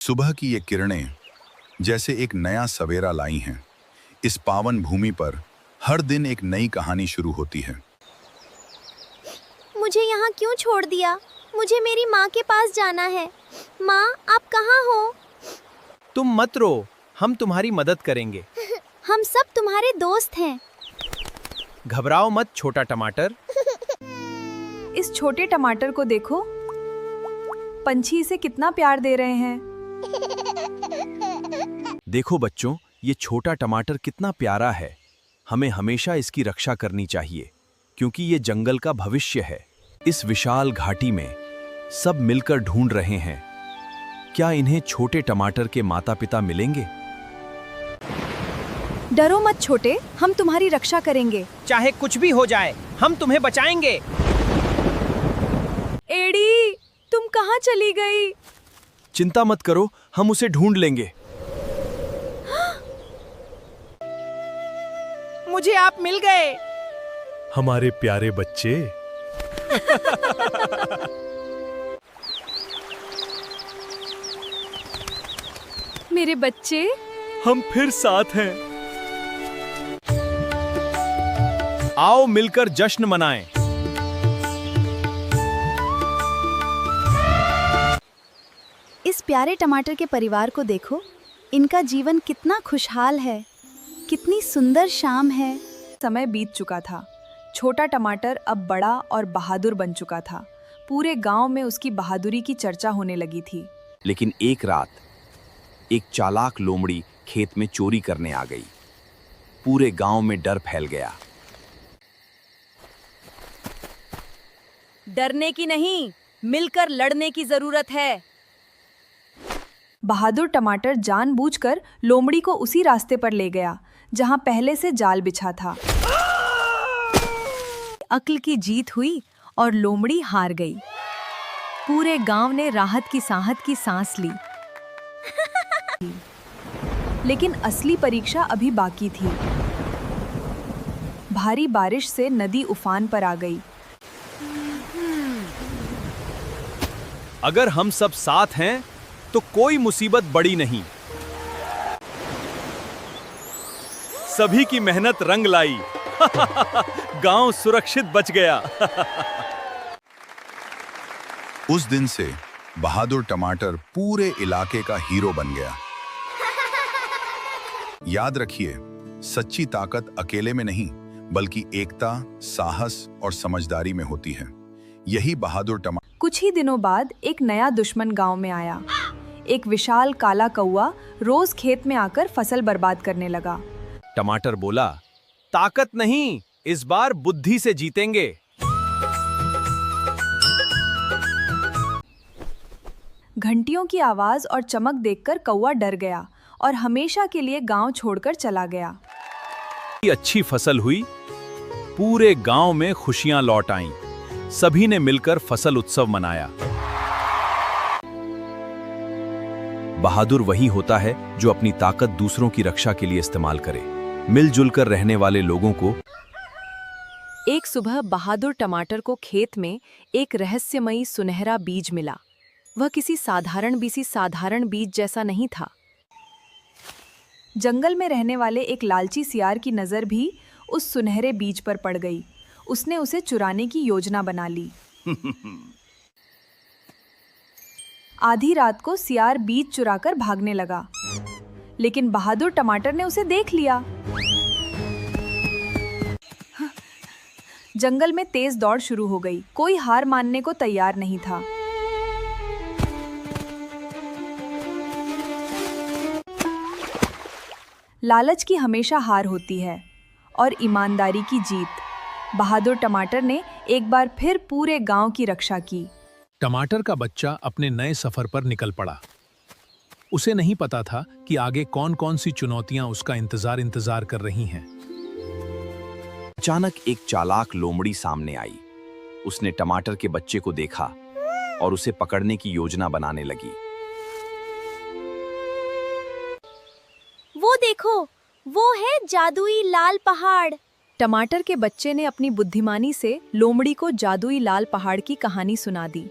सुबह की ये किरणें जैसे एक नया सवेरा लाई हैं। इस पावन भूमि पर हर दिन एक नई कहानी शुरू होती है। मुझे यहाँ क्यों छोड़ दिया? मुझे मेरी माँ के पास जाना है। माँ, आप कहाँ हो? तुम मत रो, हम तुम्हारी मदद करेंगे। हम सब तुम्हारे दोस्त हैं। घबराओ मत छोटा टमाटर। इस छोटे टमाटर को देखो, पंछी इसे कितना प्यार दे रहे हैं। देखो बच्चों, ये छोटा टमाटर कितना प्यारा है। हमें हमेशा इसकी रक्षा करनी चाहिए, क्योंकि ये जंगल का भविष्य है। इस विशाल घाटी में सब मिलकर ढूंढ रहे हैं, क्या इन्हें छोटे टमाटर के माता-पिता मिलेंगे? डरो मत छोटे, हम तुम्हारी रक्षा करेंगे। चाहे कुछ भी हो जाए, हम तुम्हें बचाएंगे। एडी, तुम कहाँ चली गई? चिंता मत करो, हम उसे ढूंढ लेंगे। मुझे आप मिल गए। हमारे प्यारे बच्चे। मेरे बच्चे, हम फिर साथ हैं। आओ मिलकर जश्न मनाएं। इस प्यारे टमाटर के परिवार को देखो, इनका जीवन कितना खुशहाल है। कितनी सुंदर शाम है। समय बीत चुका था। छोटा टमाटर अब बड़ा और बहादुर बन चुका था। पूरे गांव में उसकी बहादुरी की चर्चा होने लगी थी। लेकिन एक रात एक चालाक लोमड़ी खेत में चोरी करने आ गई। पूरे गांव में डर फैल गया। डरने की नहीं, मिलकर लड़ने की जरूरत है। बहादुर टमाटर जानबूझकर लोमड़ी को उसी रास्ते पर ले गया जहां पहले से जाल बिछा था। अक्ल की जीत हुई और लोमड़ी हार गई। पूरे गांव ने राहत की सांस ली। लेकिन असली परीक्षा अभी बाकी थी। भारी बारिश से नदी उफान पर आ गई। अगर हम सब साथ हैं तो कोई मुसीबत बड़ी नहीं। सभी की मेहनत रंग लाई। गांव सुरक्षित बच गया। उस दिन से बहादुर टमाटर पूरे इलाके का हीरो बन गया। याद रखिए, सच्ची ताकत अकेले में नहीं, बल्कि एकता, साहस और समझदारी में होती है। यही बहादुर टमाटर। कुछ ही दिनों बाद एक नया दुश्मन गांव में आया। एक विशाल काला कौवा रोज खेत में आकर फसल बर्बाद करने लगा। टमाटर बोला, ताकत नहीं, इस बार बुद्धि से जीतेंगे। घंटियों की आवाज और चमक देखकर कौवा डर गया और हमेशा के लिए गांव छोड़कर चला गया। अच्छी फसल हुई। पूरे गांव में खुशियां लौट आईं। सभी ने मिलकर फसल उत्सव मनाया। बहादुर वही होता है जो अपनी ताकत दूसरों की रक्षा के लिए इस्तेमाल करे। मिलजुल कर रहने वाले लोगों को। एक सुबह बहादुर टमाटर को खेत में एक रहस्यमयी सुनहरा बीज मिला। वह किसी साधारण बीज जैसा नहीं था। जंगल में रहने वाले एक लालची सियार की नजर भी उस सुनहरे बीज पर पड़ गई। उसने उसे चुराने की योजना बना ली। आधी रात को सियार बीज चुराकर भागने लगा, लेकिन बहादुर टमाटर ने उसे देख लिया। जंगल में तेज दौड़ शुरू हो गई। कोई हार मानने को तैयार नहीं था। लालच की हमेशा हार होती है और ईमानदारी की जीत। बहादुर टमाटर ने एक बार फिर पूरे गांव की रक्षा की। टमाटर का बच्चा अपने नए सफर पर निकल पड़ा। उसे नहीं पता था कि आगे कौन कौन सी चुनौतियां उसका इंतजार कर रही हैं। अचानक एक चालाक लोमड़ी सामने आई। उसने टमाटर के बच्चे को देखा और उसे पकड़ने की योजना बनाने लगी। वो देखो, वो है जादुई लाल पहाड़। टमाटर के बच्चे ने अपनी बुद्धिमानी से लोमड़ी को जादुई लाल पहाड़ की कहानी सुना दी।